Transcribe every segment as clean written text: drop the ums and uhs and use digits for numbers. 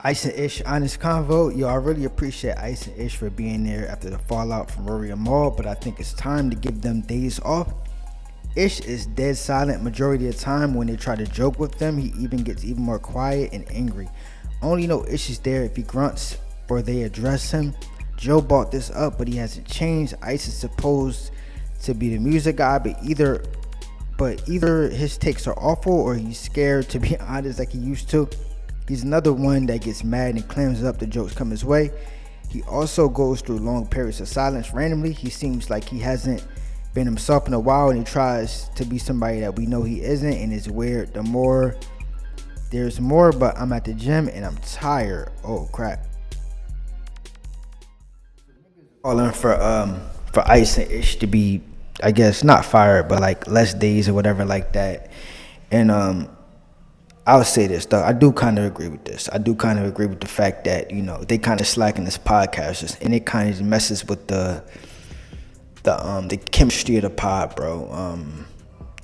Ice and Ish honest convo. Yo, I really appreciate Ice and Ish for being there after the fallout from Rory and Maul, but I think it's time to give them days off. Ish is dead silent majority of the time. When they try to joke with them, he even gets even more quiet and angry. Only know Ish is there if he grunts or they address him. Joe bought this up, but he hasn't changed. Ice is supposed to be the music guy, but either his takes are awful or he's scared to be honest like he used to. He's another one that gets mad and clams up the jokes come his way. He also goes through long periods of silence randomly. He seems like he hasn't been himself in a while, and he tries to be somebody that we know he isn't, and it's weird. There's more, but I'm at the gym and I'm tired. Oh crap. Calling for Ice and Ish to be, I guess, not fired, but like less days or whatever like that. And I'll say this though, I do kind of agree with this. I do kind of agree with the fact that they kind of slacking this podcast, and it kind of messes with the chemistry of the pod, bro.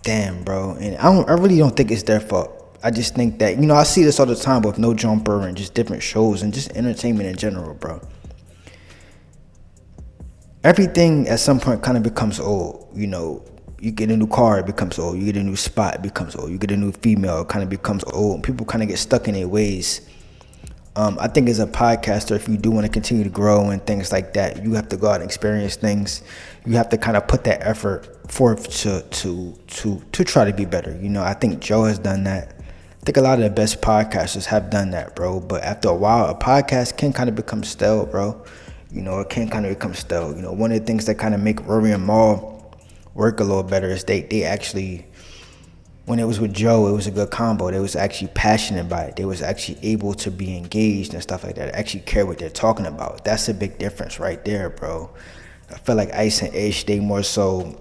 Damn, bro. And I really don't think it's their fault. I just think that I see this all the time with No Jumper and just different shows and just entertainment in general, bro. Everything at some point kind of becomes old. You get a new car, it becomes old. You get a new spot, it becomes old. You get a new female, it kind of becomes old. People kind of get stuck in their ways. I think as a podcaster, if you do want to continue to grow and things like that, you have to go out and experience things. You have to kind of put that effort forth to try to be better. I think Joe has done that. I think a lot of the best podcasters have done that, bro. But after a while, a podcast can kind of become stale, bro. It can kind of become stale. One of the things that kind of make Rory and Maul work a little better is they actually, when it was with Joe, it was a good combo. They was actually passionate by it. They was actually able to be engaged and stuff like that, actually care what they're talking about. That's a big difference right there, bro. I feel like Ice and Ish, they more so,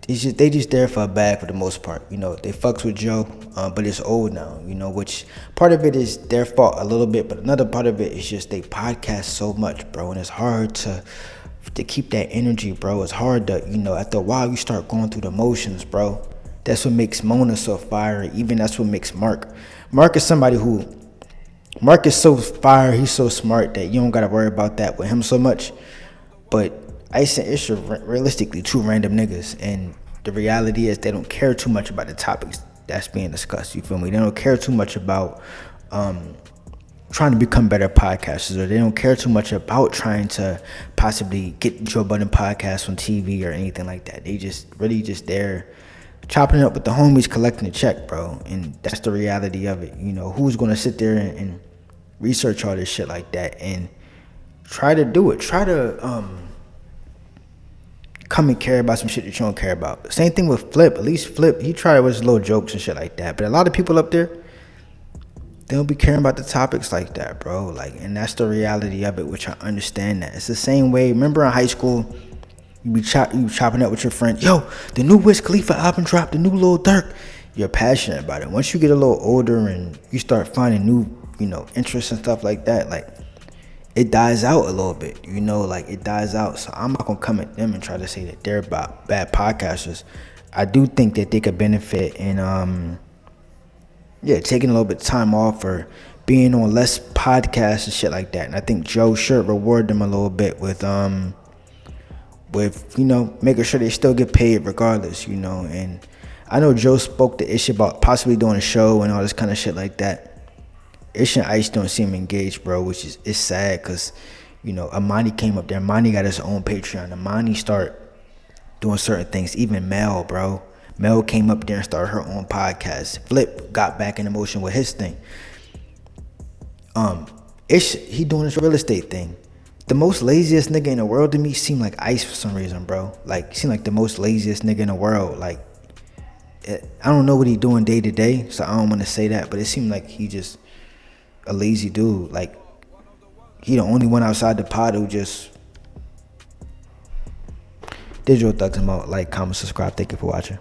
they just there for a bag for the most part. They fucks with Joe, but it's old now, which part of it is their fault a little bit, but another part of it is just they podcast so much, bro, and it's hard to keep that energy, bro. It's hard to, after a while you start going through the motions, bro. That's what makes Mona so fire. Even that's what makes Mark. Mark is so fire, he's so smart that you don't gotta worry about that with him so much. But Ice and Ish are realistically two random niggas, and the reality is they don't care too much about the topics that's being discussed. You feel me? They don't care too much about trying to become better podcasters, or they don't care too much about trying to possibly get Joe Budden podcast on TV or anything like that. They just really just there chopping it up with the homies, collecting a check, bro. And that's the reality of it. Who's gonna sit there and research all this shit like that and try to do it? Try to come and care about some shit that you don't care about. Same thing with Flip. At least Flip, he tried with his little jokes and shit like that. But a lot of people up there, they don't be caring about the topics like that, bro. And that's the reality of it, which I understand that. It's the same way. Remember in high school, you be chopping up with your friend. Yo, the new Wiz Khalifa album dropped, the new Lil Durk. You're passionate about it. Once you get a little older and you start finding new, interests and stuff like that, it dies out a little bit, it dies out. So I'm not gonna come at them and try to say that they're bad podcasters. I do think that they could benefit in taking a little bit of time off or being on less podcasts and shit like that. And I think Joe should reward them a little bit with making sure they still get paid regardless, And I know Joe spoke to Ish about possibly doing a show and all this kind of shit like that. Ish and Ice don't seem engaged, bro, which is sad because, Amani came up there. Amani got his own Patreon. Amani start doing certain things. Even Mel, bro. Mel came up there and started her own podcast. Flip got back in motion with his thing. Ish, he doing his real estate thing. The most laziest nigga in the world to me seemed like Ice for some reason, bro. Seemed like the most laziest nigga in the world. I don't know what he doing day to day, so I don't want to say that, but it seemed like he just a lazy dude. He the only one outside the pod who just Digital Thugs him out. Comment, subscribe. Thank you for watching.